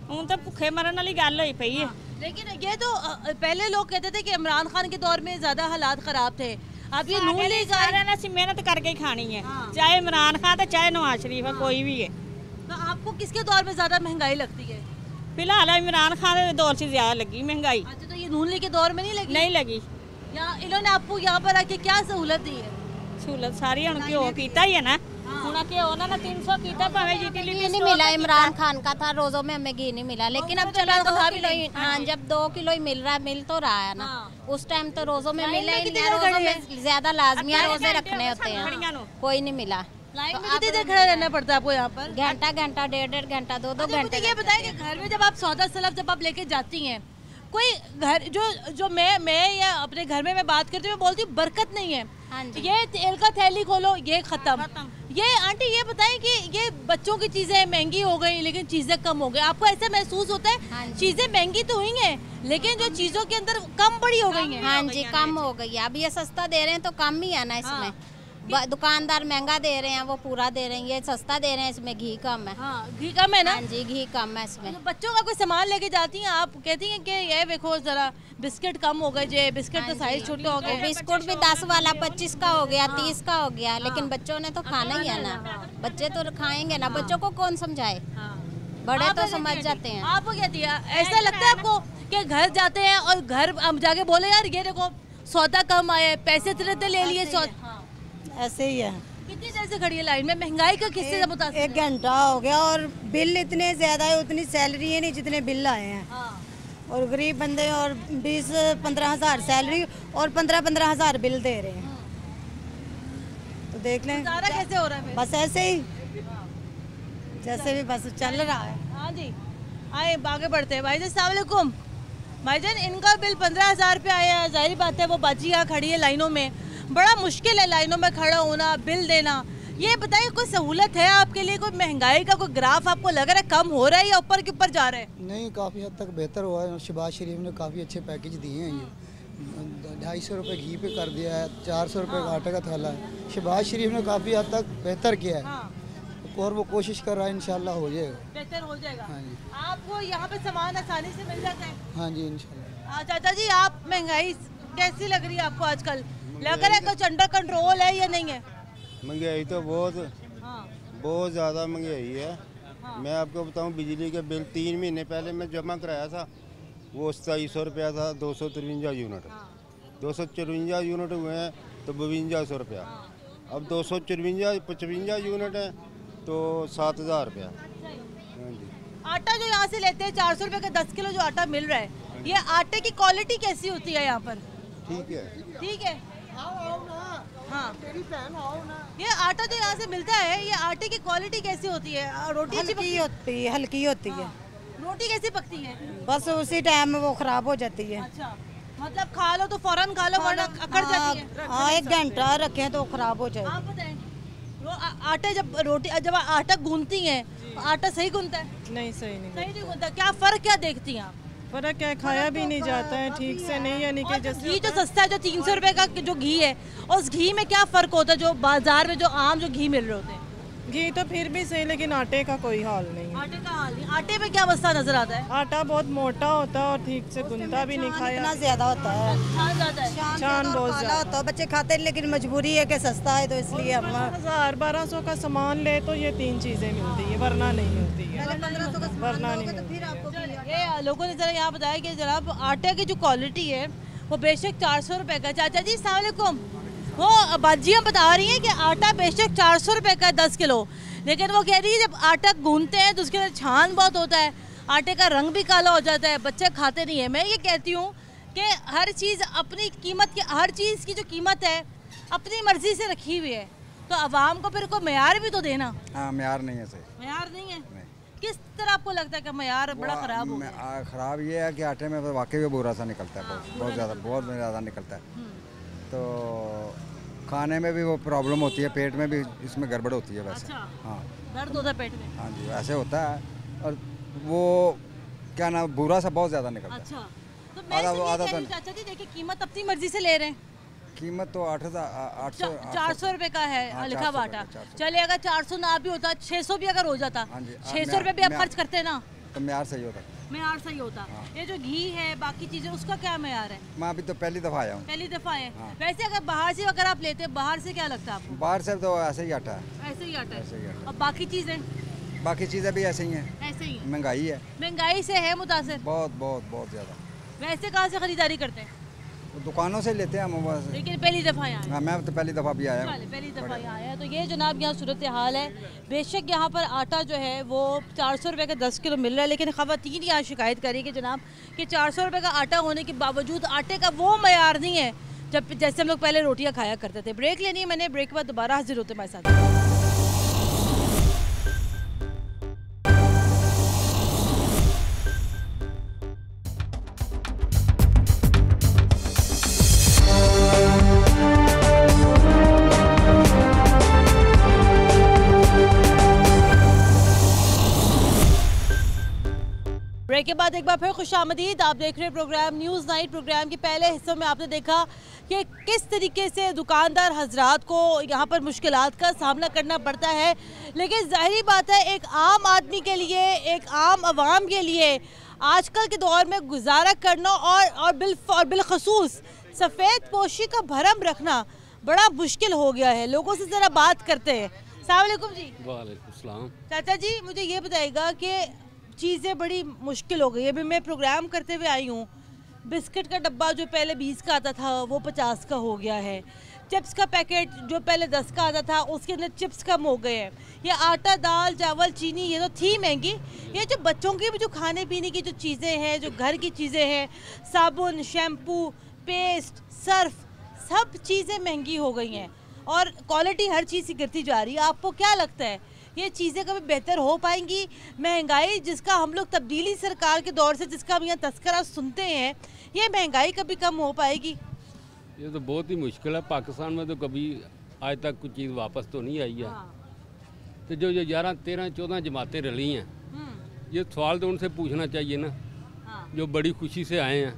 हूँ तो भुखे मरन वाली गल हुई पई है। लेकिन ये तो पहले लोग कहते थे कि इमरान खान के दौर में ज्यादा हालात खराब थे, अब ये नून लीग ने मेहनत करके ही खानी है, चाहे इमरान खान चाहे नवाज शरीफ है, कोई भी है। तो आपको किसके दौर में ज्यादा महंगाई लगती है? फिलहाल इमरान खान के दौर से ज्यादा लगी महंगाई। अच्छा, तो ये नून लीग के दौर में नहीं लगी? नहीं लगी। इन्होंने आपको यहाँ पर आके क्या सहूलत दी है? सहूलत सारी हम घ्यो कीता ही है ना, हुण के उन्होंने 300 कीता भावें यूटिलिटी घी नहीं मिला, इमरान खान का था, रोजों में हमें घी नहीं मिला, लेकिन अब चलो 2 किलो ही, हाँ जब 2 किलो ही मिल तो रहा है ना, उस टाइम तो रोजों में मिला ही नहीं, रोजों में ज्यादा लाजमी रोजे रखने होते हैं, कोई नहीं मिला। लाइन में कितनी देर खड़ा रहना पड़ता है आपको यहाँ पर? घंटा 1.5 घंटा 2 घंटे। ये बताएं कि घर में जब आप सौदा सलब जब आप लेके जाती हैं, कोई घर जो मैं या अपने घर में मैं बात करती हूँ, बोलती हूँ बरकत नहीं है, ये तेल का थैली खोलो ये खत्म। ये आंटी ये बताएं कि ये बच्चों की चीजें महंगी हो गई लेकिन चीजें कम हो गई, आपको ऐसा महसूस होता है? चीजें महंगी तो हुई हैं लेकिन जो चीजों के अंदर कम बड़ी हो गई हैं। हाँ जी, कम हो गई है। अब ये सस्ता दे रहे हैं तो कम ही है ना इसमें, दुकानदार महंगा दे रहे हैं, वो पूरा दे रहे हैं, ये सस्ता दे रहे हैं, इसमें घी कम है। घी कम है ना? हाँ जी, घी कम है इसमें। तो बच्चों का कोई सामान लेके जाती हैं आप, कहती हैं कि ये देखो जरा बिस्किट कम हो गए, जे बिस्किट तो साइज छोटे हो गए, बिस्कुट भी 10 वाला 25 का हो गया, 30 का हो गया, लेकिन बच्चों ने तो खाना ही है ना, बच्चे तो खाएंगे ना, बच्चों को कौन समझाए, बड़े तो समझ जाते हैं। आपको क्या दिया? ऐसा लगता है आपको कि घर जाते हैं और घर हम जाके बोले यार ये देखो सौदा कम आया है, पैसे इतने ले लिए सौदा? ऐसे ही है। कितनी देर से खड़ी है लाइन में? महंगाई का किससे मुतासिर? 1 घंटा हो गया और बिल इतने ज्यादा है, उतनी सैलरी है नहीं जितने बिल आए हैं। और गरीब बंदे और 20-15 हज़ार सैलरी और 15-15 हज़ार बिल दे रहे हैं, तो देख लें कैसे हो रहा है। बस ऐसे ही जैसे भी बस चल रहा है। हाँ जी, आए आगे बढ़ते हैं। भाईजान अस्सलाम वालेकुम। भाईजान इनका बिल 15,000 रुपये आया है, जाहिर बात है वो बाजी यहाँ खड़ी है लाइनों में, बड़ा मुश्किल है लाइनों में खड़ा होना, बिल देना। ये बताइए कोई सहूलत है आपके लिए? कोई महंगाई का कोई ग्राफ आपको लग रहा है कम हो रहा है या ऊपर के ऊपर जा रहा है? नहीं, काफ़ी हद तक बेहतर हुआ है। शहबाज शरीफ ने काफ़ी अच्छे पैकेज दिए हैं, ये 250 रुपये घी पे कर दिया है, 400 रुपये का आटे का थैला है। शहबाज शरीफ ने काफ़ी हद तक बेहतर किया है और वो कोशिश कर रहा है, इंशाल्लाह हो जाएगा, बेहतर हो जाएगा। हाँ जी। आपको यहाँ पे सामान आसानी से मिल जाता है? हाँ जी, इंशाल्लाह। चाचा जी आप महंगाई कैसी लग रही है आपको आजकल? लग रहा है कुछ अंडर कंट्रोल है या नहीं है? महंगाई तो बहुत ज़्यादा महंगाई है। मैं आपको बताऊं, बिजली के बिल 3 महीने पहले मैं जमा कराया था, वो 2700 रुपया था, 253 यूनिट। 254 यूनिट हुए हैं तो 5200 रुपया। अब 254-55 यूनिट है तो 7000 रुपया। आटा जो यहाँ से लेते हैं 400 रुपये का 10 किलो जो आटा मिल रहा है, ये आटे की क्वालिटी कैसी होती है यहाँ पर? ठीक है, ठीक है। हाँ, ये आटा जो यहाँ से मिलता है, ये आटे की क्वालिटी कैसी होती है? रोटी हल्की होती है, हल्की होती है। रोटी कैसी पकती है? बस उसी टाइम में वो खराब हो जाती है। अच्छा, मतलब खा लो तो फौरन खा लो वरना अकड़ जाती है। हाँ, 1 घंटा रखें तो खराब हो जाएगी। आप बताएं, आटे जब आटा गूंथती हैं, आटा सही गूंथता है? नहीं, सही नहीं गूंथता। क्या फर्क क्या देखती हैं आप? फर्क क्या, खाया भी नहीं जाता है ठीक से, नहीं यानी कि जैसे घी जो सस्ता है, जो 300 रुपए का जो घी है, उस घी में क्या फर्क होता है जो बाजार में जो आम जो घी मिल रहे होते हैं? घी तो फिर भी सही, लेकिन आटे का कोई हाल नहीं है। आटे का हाल नहीं। आटे में क्या मसला नजर आता है? आटा बहुत मोटा होता है और ठीक से गुंदा भी नहीं खाया, इतना ज्यादा होता है, छान बहुत ज्यादा होता है। बच्चे खाते हैं लेकिन मजबूरी है कि सस्ता है, तो इसलिए हम 1000-1200 का सामान ले तो ये 3 चीजें मिलती है, वरना नहीं मिलती है, वरना नहीं मिलती। ये लोगों ने जरा यहाँ बताया कि जनाब आटे की जो क्वालिटी है वो बेशक 400 रुपए का। चाचा जी अस्सलाम वालेकुम। वो बाजियाँ बता रही हैं कि आटा बेशक 400 रुपए का 10 किलो, लेकिन वो कह रही है जब आटा गूंथते हैं तो उसके अंदर छान बहुत होता है, आटे का रंग भी काला हो जाता है, बच्चे खाते नहीं है। मैं ये कहती हूँ कि हर चीज़ अपनी कीमत की, हर चीज़ की जो कीमत है अपनी मर्जी से रखी हुई है, तो आवाम को फिर कोई मेयार भी तो देना। हाँ, मेयार नहीं है सही, मेयार नहीं है। किस तरह आपको लगता है कि मेयार बड़ा ख़राब हो गया? ख़राब ये है कि आटे में वाकई में बुरा सा निकलता है, बहुत ज़्यादा निकलता है, तो खाने में भी वो प्रॉब्लम होती है, पेट में भी इसमें गड़बड़ होती है वैसे। अच्छा, हाँ, दर्द होता है पेट में? हाँ जी, वैसे होता है, और वो क्या नाम, बुरा सा बहुत ज़्यादा निकलता है। अच्छा, तो मैं चाचा जी देखिए कीमत अपनी मर्जी से ले रहे हैं, कीमत तो 400 रुपए का है लिखा हुआ आटा। चले अगर 400 ना भी होता, 600 भी अगर हो जाता, 600 रुपए भी आप खर्च करते ना तो मेयार सही होता। मेयार सही होता। ये जो घी है बाकी चीजें उसका क्या मेयार है? मैं अभी तो पहली दफ़ा आया हूँ। पहली दफ़ा है। वैसे अगर बाहर से अगर आप लेते हैं, बाहर से क्या लगता है आपको? बाहर से तो ऐसे ही आटा है, ऐसे ही आटा है। और बाकी चीजें भी ऐसे ही हैं, ऐसे ही। महंगाई है, महंगाई से है मुतासिर बहुत ज़्यादा। वैसे कहाँ से खरीदारी करते हैं? दुकानों से लेते हैं हम बस। लेकिन पहली दफ़ा आया? हाँ, मैं तो पहली दफ़ा भी आया हूँ। पहली दफ़ा आया है। तो ये जनाब यहाँ सूरत हाल है। बेशक यहाँ पर आटा जो है वो 400 रुपये का 10 किलो मिल रहा है, लेकिन ख़वातीन यहाँ शिकायत करी कि जनाब कि 400 रुपये का आटा होने के बावजूद आटे का वो मयार नहीं है जब जैसे हम लोग पहले रोटियाँ खाया करते थे। ब्रेक लेनी है मैंने, ब्रेक के बाद दोबारा हाजिर होते हमारे साथ। ब्रेक के बाद एक बार फिर खुशामदीद। आप देख रहे हैं प्रोग्राम न्यूज़ नाइट। प्रोग्राम के पहले हिस्सों में आपने देखा कि किस तरीके से दुकानदार हजरात को यहाँ पर मुश्किलात का सामना करना पड़ता है, लेकिन ज़ाहिरी बात है एक आम आदमी के लिए, एक आम आवाम के लिए आजकल के दौर में गुजारा करना और बिलखसूस सफ़ेद पोशी का भरम रखना बड़ा मुश्किल हो गया है। लोगों से ज़रा बात करते हैं। अस्सलाम वालेकुम जी। वालेकुम सलाम। चाचा जी, मुझे ये बताइएगा कि चीज़ें बड़ी मुश्किल हो गई है। अभी मैं प्रोग्राम करते हुए आई हूँ, बिस्किट का डब्बा जो पहले 20 का आता था वो 50 का हो गया है। चिप्स का पैकेट जो पहले 10 का आता था उसके अंदर चिप्स कम हो गए हैं। ये आटा, दाल, चावल, चीनी ये तो थी महंगी। ये जो बच्चों की भी जो खाने पीने की जो चीज़ें हैं, जो घर की चीज़ें हैं, साबुन, शैम्पू, पेस्ट, सर्फ, सब चीज़ें महंगी हो गई हैं और क्वालिटी हर चीज़ की गिरती जा रही है। आपको क्या लगता है ये चीज़ें कभी बेहतर हो पाएंगी? महंगाई जिसका हम लोग तब्दीली सरकार के दौर से जिसका हम यहाँ तस्करा सुनते हैं, ये महंगाई कभी कम हो पाएगी? ये तो बहुत ही मुश्किल है। पाकिस्तान में तो कभी आज तक कुछ चीज़ वापस तो नहीं आई है। तो जो 11, 13, 14 जमातें रली हैं, ये सवाल तो उनसे पूछना चाहिए ना, जो बड़ी खुशी से आए हैं।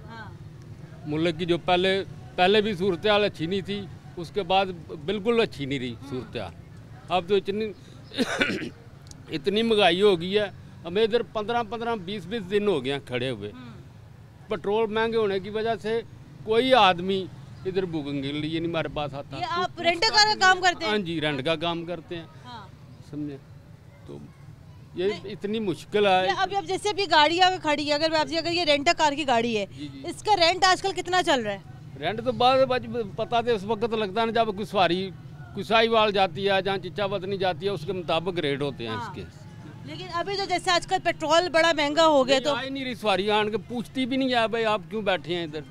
मुल्क की जो पहले भी सूरत हाल अच्छी नहीं थी, उसके बाद बिल्कुल अच्छी नहीं रही सूरत हाल। अब तो इतनी महंगाई हो गई है। हमें इधर 15-15, 20-20 दिन हो गए खड़े हुए। पेट्रोल महंगे होने की वजह से कोई आदमी इधर बुकिंग के लिए नहीं हमारे पास आता। ये आप रेंट कार का काम करते हैं? हाँ जी, रेंट का काम करते हैं। समझे? तो ये इतनी मुश्किल है। अब जैसे भी गाड़ी खड़ी है, अगर ये रेंट कार की गाड़ी है, इसका रेंट आजकल कितना चल रहा है? रेंट तो बाद पता थे उस वक्त लगता है जब कोई सवारी कुसाईवाल जाती है, जहाँ चिच्चावतनी जाती है, उसके मुताबिक रेट होते हैं इसके। लेकिन अभी तो जैसे आजकल पेट्रोल बड़ा महंगा हो गया तो नहीं रही सवारी आन के पूछती भी नहीं है भाई आप क्यों बैठे हैं इधर।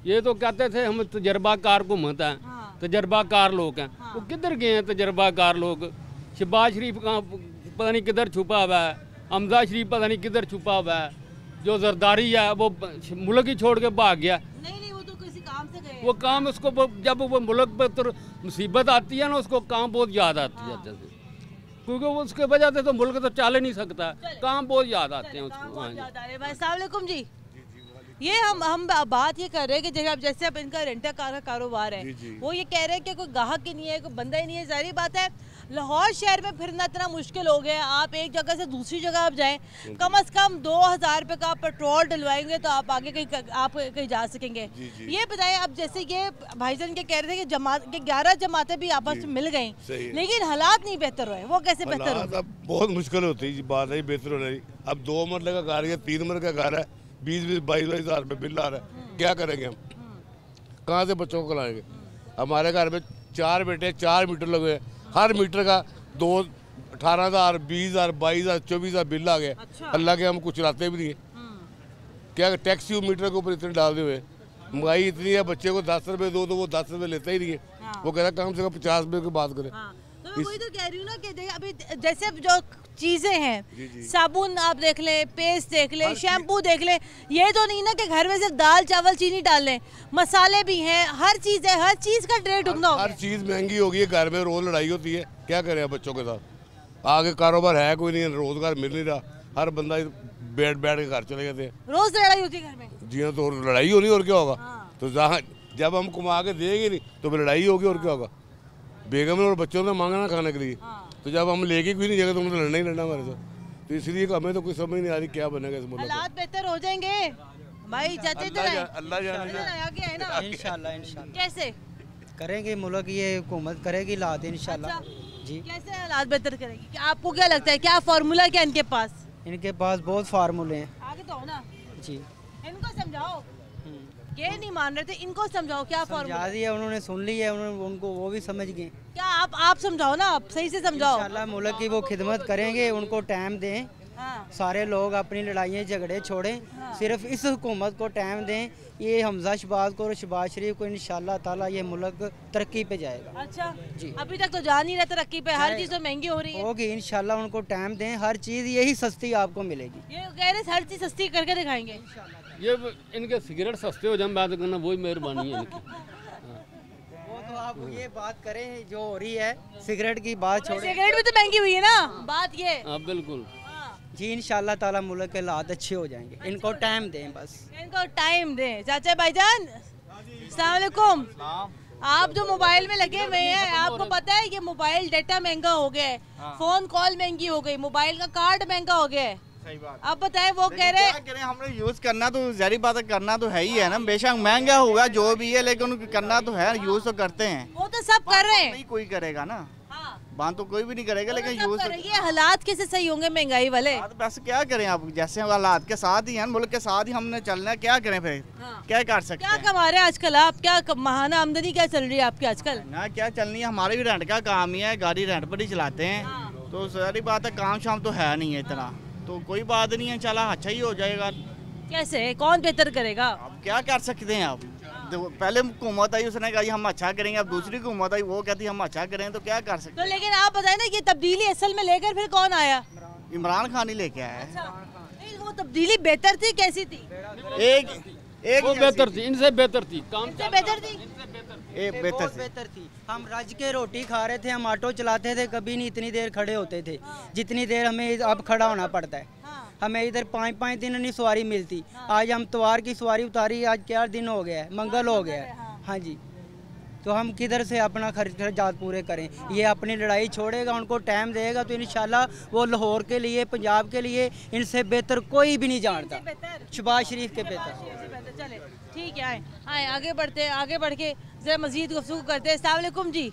ये तो कहते थे हम तजर्बाकार घूमता है, तजर्बाकार लोग हैं। वो किधर गए हैं तजर्बाकार लोग? शहबाज शरीफ कहाँ पता नहीं किधर छुपा हुआ है, हमजा शरीफ पता नहीं किधर छुपा हुआ है, जो जरदारी है वो मुल्क ही छोड़ के भाग गया। वो काम उसको जब वो मुल्क पर तो मुसीबत आती है ना, उसको काम बहुत याद आती है क्योंकि वो उसके वजह से तो मुल्क तो चल नहीं सकता। काम बहुत याद आते हैं उसको। अस्सलाम वालेकुम जी। ये हम बात ये कर रहे हैं कि जैसे अब इनका रेंटा कार का कारोबार है, वो ये कह रहे हैं कि कोई ग्राहक ही नहीं है, कोई बंदा ही नहीं है। जाहिर बात है लाहौर शहर में फिरना इतना मुश्किल हो गया। आप एक जगह से दूसरी जगह आप जाएं, कम से कम 2000 रुपये का पेट्रोल डलवाएंगे तो आप आगे कहीं जा सकेंगे। ये बताएं, अब जैसे ये भाईजान के कह रहे थे कि 11 जमातें भी आपस में मिल गई, लेकिन हालात नहीं बेहतर हुए, वो कैसे बेहतर हो? अब बहुत मुश्किल होती है, बात नहीं बेहतर हो रही। अब 2 मरले का घर है, 3 मरले का घर है, 20-22 हज़ार रुपये बिल आ रहा है। क्या करेंगे हम? कहाँ से बच्चों को खिलाएंगे? हमारे घर में 4 बेटे, 4 मीटर लगे हैं, हर मीटर का 18,000, 20,000, 22,000, 24,000 बिल आ गए। अल्लाह के हम कुछ चलाते भी नहीं है। क्या टैक्सी मीटर के ऊपर इतने डाल दे हुए, महंगाई इतनी है, बच्चे को 10 रुपये दो तो वो 10 रुपये लेता ही नहीं है। वो कह रहा कम से कम 50 रुपये की बात करें। तो मैं वही तो कह रही हूँ ना कि अभी जैसे अब जो चीज़ें हैं, साबुन आप देख लें, पेस्ट देख लें, शैम्पू देख लें, ये तो नहीं ना कि घर में सिर्फ दाल, चावल, चीनी डाल लें, मसाले भी हैं, हर चीज़ है, हर चीज़ का रेट उगना हो गया। हर चीज़ महंगी हो गई है, घर में रोज़ लड़ाई होती है। क्या करें बच्चों के साथ? आगे कारोबार है कोई नहीं, रोजगार मिल नहीं रहा, हर बंदा बैठ के घर चले जाते हैं। रोज लड़ाई होती है घर में? जी हाँ, तो लड़ाई होनी और क्या होगा? तो जहाँ जब हम कमा के देंगे नहीं तो फिर लड़ाई होगी और क्या होगा? बेगम और बच्चों ने मांगा ना खाने के लिए, तो जब हम लेके कोई नहीं जाएगा तो मुझे लड़ना ही लड़ना हमारे साथ। तो इसलिए हमें तो कुछ समझ नहीं आ रही क्या बनेगा इस मुल्क में। हालात बेहतर हो जाएंगे भाई, चाचा अल्लाह जाने। इंशाल्लाह इंशाल्लाह कैसे करेंगे? मुल्क ये हुकूमत करेगी, लाते इंशाल्लाह। जी कैसे हालात बेहतर करेगी? आपको क्या लगता है, क्या फार्मूला क्या इनके पास? इनके पास बहुत फार्मूले हैं। आगे तो हो ना जी, इनको समझाओ। ये नहीं मान रहे थे, इनको समझाओ क्या फॉर्मूला। समझा दिया उन्होंने, सुन लिया उन्होंने, उनको वो भी समझ गए। क्या आप समझाओ ना, आप सही से समझाओ। इंशाल्लाह मुल्क की वो खिदमत करेंगे, उनको टाइम दें। सारे लोग अपनी लड़ाइयाँ झगड़े छोड़ें, सिर्फ इस हुकूमत को टाइम दें। ये हमजा शहबाज को और शहबाज शरीफ को इंशाल्लाह ताला ये मुल्क तरक्की पे जाएगा। अच्छा जी, अभी तक तो जा नहीं रहा तरक्की पे, हर चीज़ तो महंगी हो रही है। होगी इंशाल्लाह, उनको टाइम दें, हर चीज़ यही सस्ती आपको मिलेगी। ये कह रहे हर चीज़ सस्ती करके दिखाएंगे। ये इनके सिगरेट सस्ते हो जाए बात करना, वही मेहरबानी है इनकी। वो तो आप ये बात करें जो हो रही है, सिगरेट की बात छोड़ें। सिगरेट भी तो महंगी हुई है ना, बात ये। हाँ बिल्कुल जी, इंशाल्लाह ताला मुल्क के हालात अच्छे हो जाएंगे, इनको टाइम दें बस। इनको टाइम दें। चाचा भाईजान अस्सलाम वालेकुम। आप जो मोबाइल में लगे हुए हैं, आपको पता है ये मोबाइल डेटा महंगा हो गया है, फोन कॉल महंगी हो गई, मोबाइल का कार्ड महंगा हो गया है। सही बात। अब बताएं, वो कह रहे हैं हमने यूज करना तो जारी बात है, करना तो है ही है ना, बेशक महंगा होगा जो भी है, लेकिन करना तो है, यूज तो करते हैं। वो तो सब कर रहे हैं, नहीं कोई करेगा ना, बात तो कोई भी नहीं करेगा, लेकिन यूज ये हालात कैसे सही होंगे महंगाई वाले। बस क्या करें आप, जैसे हालात के साथ ही हैं, मुल्क के साथ ही हमने चलना है, क्या करें फिर, क्या कर सकते हैं। क्या कमा रहे हैं आजकल आप, क्या महाना आमदनी क्या चल रही है आपकी आजकल? ना क्या चलनी है, हमारे भी रेंट का काम ही है, गाड़ी रेंट पर ही चलाते हैं, तो सारी बात है, काम शाम तो है नहीं है इतना, तो कोई बात नहीं है, चला अच्छा ही हो जाएगा। कैसे, कौन बेहतर करेगा? अब क्या कर सकते हैं आप, पहले हुकूमत आई उसने कहा हम अच्छा करेंगे, अब दूसरी हुकूमत आई वो कहती हम अच्छा करें, तो क्या कर सकते तो लेकिन आप बताएं ना, ये तब्दीली असल में लेकर फिर कौन आया? इमरान खान ही लेके आया है। नहीं, वो तब्दीली बेहतर थी, कैसी थी? एक वो बेहतर थी, इनसे बेहतर थी, काम से बेहतर थी, बेहतर थी। हम रज के रोटी खा रहे थे, हम ऑटो चलाते थे, कभी नहीं इतनी देर खड़े होते थे जितनी देर हमें अब खड़ा होना पड़ता है। हमें इधर 5-5 दिन नहीं सवारी मिलती, आज हम त्योहार की सवारी उतारी, आज 4 दिन हो गया है, मंगल हो गया है। हाँ जी, तो हम किधर से अपना खर्चात पूरे करें? ये अपनी लड़ाई छोड़ेगा, उनको टाइम देगा, तो इंशाल्लाह वो लाहौर के लिए, पंजाब के लिए इनसे बेहतर कोई भी नहीं जानता, शहबाज शरीफ के बेहतर। चले ठीक है, आए आगे बढ़ते हैं, आगे बढ़ के ज़रा मज़ीद गुफ्तगू करते हैं। अस्सलाम वालेकुम जी।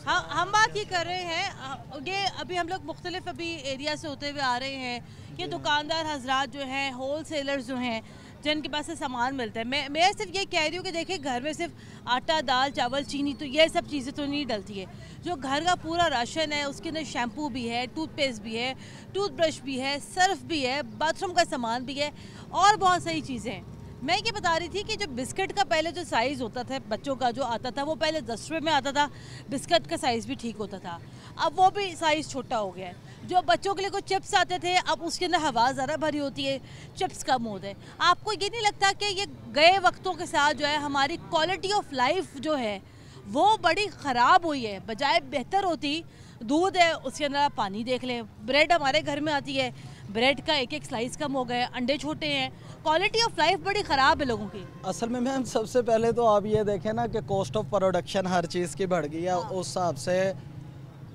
हाँ, हम बात ये कर रहे हैं, ये अभी हम लोग मुख्तलिफ अभी एरिया से होते हुए आ रहे हैं, ये दुकानदार हजरात जो हैं, होल सेलर्स जो हैं, जिनके पास से सामान मिलता है। मैं सिर्फ ये कह रही हूँ कि देखिए, घर में सिर्फ आटा, दाल, चावल, चीनी, तो ये सब चीज़ें तो नहीं डलती है। जो घर का पूरा राशन है, उसके अंदर शैम्पू भी है, टूथपेस्ट भी है, टूथब्रश भी है, सर्फ भी है, बाथरूम का सामान भी है, और बहुत सारी चीज़ें हैं। मैं ये बता रही थी कि जो बिस्किट का पहले जो साइज़ होता था बच्चों का जो आता था, वो पहले 10 रुपये में आता था, बिस्किट का साइज़ भी ठीक होता था, अब वो भी साइज़ छोटा हो गया है। जो बच्चों के लिए कुछ चिप्स आते थे, अब उसके अंदर हवा ज़रा भरी होती है, चिप्स कम होते हैं। आपको ये नहीं लगता कि ये गए वक्तों के साथ जो है हमारी क्वालिटी ऑफ लाइफ जो है वो बड़ी ख़राब हुई है, बजाय बेहतर होती? दूध है, उसके अंदर आप पानी देख लें, ब्रेड हमारे घर में आती है, ब्रेड का एक स्लाइस कम हो गया, अंडे छोटे हैं, क्वालिटी ऑफ लाइफ बड़ी ख़राब है लोगों की। असल में मैम सबसे पहले तो आप ये देखें ना कि कॉस्ट ऑफ प्रोडक्शन हर चीज़ की बढ़ गई है, उस हिसाब से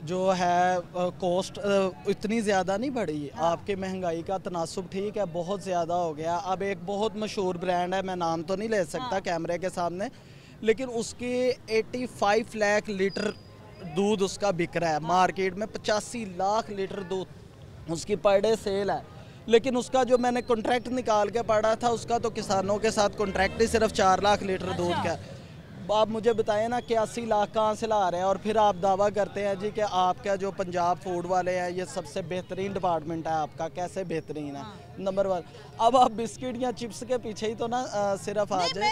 जो है कॉस्ट इतनी ज़्यादा नहीं बढ़ी। आपकी महंगाई का तनासुब ठीक है, बहुत ज़्यादा हो गया। अब एक बहुत मशहूर ब्रांड है, मैं नाम तो नहीं ले सकता कैमरे के सामने, लेकिन उसकी 85 लाख लीटर दूध उसका बिक रहा है मार्केट में, 85 लाख लीटर दूध उसकी पर डे सेल है। लेकिन उसका जो मैंने कॉन्ट्रैक्ट निकाल के पढ़ा था, उसका तो किसानों के साथ कॉन्ट्रैक्ट ही सिर्फ 4 लाख लीटर दूध का। आप मुझे बताएं ना 81 लाख कहाँ से ला रहे हैं, और फिर आप दावा करते हैं जी कि आपका जो पंजाब फूड वाले हैं ये सबसे बेहतरीन डिपार्टमेंट है आपका। कैसे बेहतरीन है? नंबर 1। अब आप बिस्किट या चिप्स के पीछे ही तो ना सिर्फ आ जाए।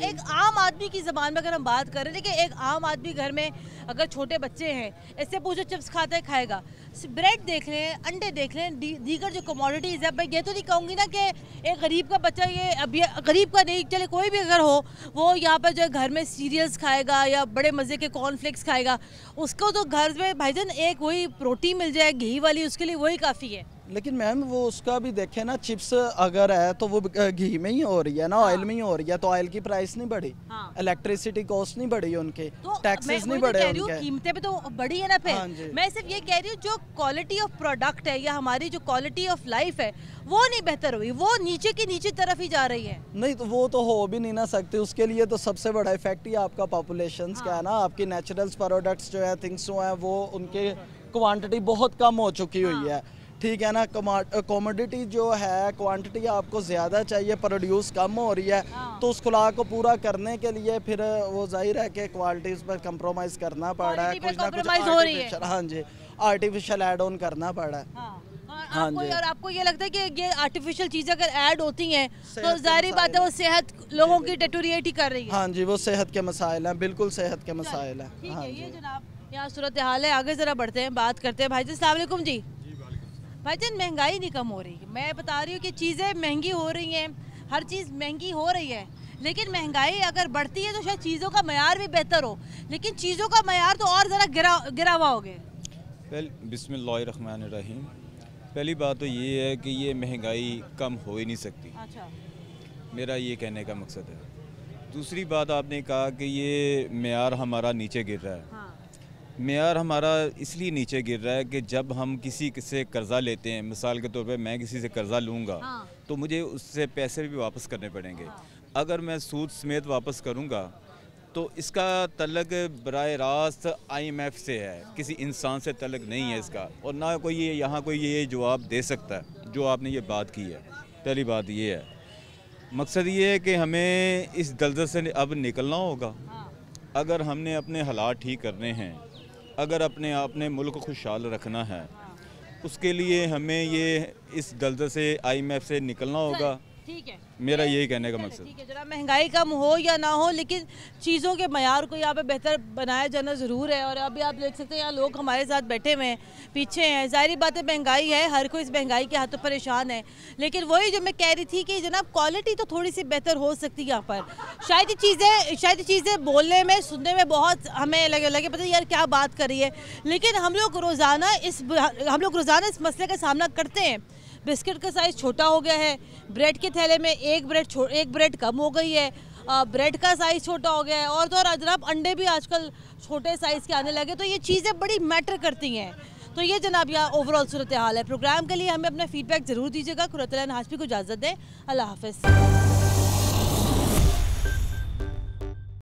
एक आम आदमी की ज़बान में अगर हम बात करें, देखिए एक आम आदमी घर में अगर छोटे बच्चे हैं, इससे पूछो चिप्स खाता है खाएगा, ब्रेड देख लें, अंडे देख लें, दीगर जो कमोडिटीज़ है, भाई ये तो नहीं कहूँगी ना कि एक गरीब का बच्चा, ये अभी गरीब का नहीं, चले कोई भी अगर हो, वो यहाँ पर जो घर में सीरियल्स खाएगा या बड़े मज़े के कॉर्नफ्लेक्स खाएगा, उसको तो घर में भाईजान एक वही रोटी मिल जाए घी वाली, उसके लिए वही काफ़ी है। लेकिन मैम वो उसका भी देखें ना, चिप्स अगर है तो वो घी में ही हो रही है ना, ऑयल में ही हो रही है, तो ऑयल की प्राइस नहीं बढ़ी, इलेक्ट्रिसिटी कॉस्ट नहीं बढ़ी, उनके टैक्सेस नहीं बढ़े, उनके कीमतें भी तो बढ़ी है ना। फिर मैं सिर्फ ये कह रही हूँ जो क्वालिटी ऑफ प्रोडक्ट है या हमारी जो क्वालिटी ऑफ लाइफ है वो नहीं बेहतर हुई, वो नीचे की नीचे तरफ ही जा रही है। नहीं तो वो तो हो भी नहीं ना सकती, उसके लिए तो सबसे बड़ा इफेक्ट ही आपका पॉपुलेशन का है ना। आपकी नेचुरल प्रोडक्ट्स जो है, थिंग्स जो है, वो उनके क्वांटिटी बहुत कम हो चुकी हुई है। ठीक है ना, कमोडिटी जो है क्वांटिटी आपको ज़्यादा चाहिए, प्रोड्यूस कम हो रही है, तो उस खुला को पूरा करने के लिए फिर वो जाहिर है कि क्वालिटीज़ पर कंप्रोमाइज़ करना पड़ रहा है, कुछ ना कुछ आर्टिफिशियल, हाँ जी, आर्टिफिशियल ऐड ऑन करना पड़ रहा है। हाँ जी। और आपको ये लगता है कि ये आर्टिफिशियल चीज़ें अगर ऐड होती हैं तो जाहिर बात है वो सेहत लोगों की डेटोरिएट ही कर रही है। हाँ जी, वो सेहत के मसाइल हैं, बिल्कुल सेहत के मसाइल हैं। ठीक है, ये जनाब यहाँ सूरत हाल है। आगे ज़रा बढ़ते हैं, बात करते हैं। भाईजान अस्सलाम वालेकुम जी। भाईजान महंगाई नहीं कम हो रही, मैं बता रही हूँ कि चीज़ें महंगी हो रही हैं, हर चीज़ महंगी हो रही है, लेकिन महंगाई अगर बढ़ती है तो शायद चीज़ों का मयार भी बेहतर हो, लेकिन चीज़ों का मयार तो और ज़रा गिरा हुआ हो गया। बिस्मिल्लाहिर्रहमानिर्रहीम। पहली बात तो ये है कि ये महंगाई कम हो ही नहीं सकती। अच्छा। मेरा ये कहने का मकसद है। दूसरी बात आपने कहा कि ये मेयार हमारा नीचे गिर रहा है। हाँ। मेयार हमारा इसलिए नीचे गिर रहा है कि जब हम किसी से कर्ज़ा लेते हैं, मिसाल के तौर पे मैं किसी से कर्ज़ा लूँगा, हाँ। तो मुझे उससे पैसे भी वापस करने पड़ेंगे। हाँ। अगर मैं सूद समेत वापस करूँगा तो इसका तल्लक बराह रास्त IMF से है, किसी इंसान से तल्लक नहीं है इसका, और ना कोई ये यहाँ कोई ये जवाब दे सकता है जो आपने ये बात की है। पहली बात ये है। मकसद ये है कि हमें इस दलदल से अब निकलना होगा। अगर हमने अपने हालात ठीक करने हैं, अगर अपने मुल्क को खुशहाल रखना है, उसके लिए हमें ये इस दलदल से IMF से निकलना होगा। ठीक है, मेरा यही कहने का मकसद। ठीक है जनाब, महंगाई कम हो या ना हो, लेकिन चीज़ों के मयार को यहाँ पे बेहतर बनाया जाना ज़रूर है। और अभी आप देख सकते हैं यहाँ लोग हमारे साथ बैठे हुए हैं, पीछे हैं। जाहिर बात है महंगाई है, हर कोई इस महंगाई के हाथों परेशान है, लेकिन वही जो मैं कह रही थी कि जनाब क्वालिटी तो थोड़ी सी बेहतर हो सकती है यहाँ पर। शायद ये चीज़ें बोलने में, सुनने में बहुत हमें लगे पता यार क्या बात कर रही है, लेकिन हम लोग रोज़ाना इस मसले का सामना करते हैं। बिस्किट का साइज़ छोटा हो गया है, ब्रेड के थैले में एक ब्रेड कम हो गई है, ब्रेड का साइज़ छोटा हो गया है, और तो और जनाब अंडे भी आजकल छोटे साइज़ के आने लगे, तो ये चीज़ें बड़ी मैटर करती हैं। तो ये जनाब यहाँ ओवरऑल सूरत हाल है। प्रोग्राम के लिए हमें अपना फीडबैक ज़रूर दीजिएगा। कुरतुल हाशमी को इजाज़त दें, अल्लाह हाफ़िज़।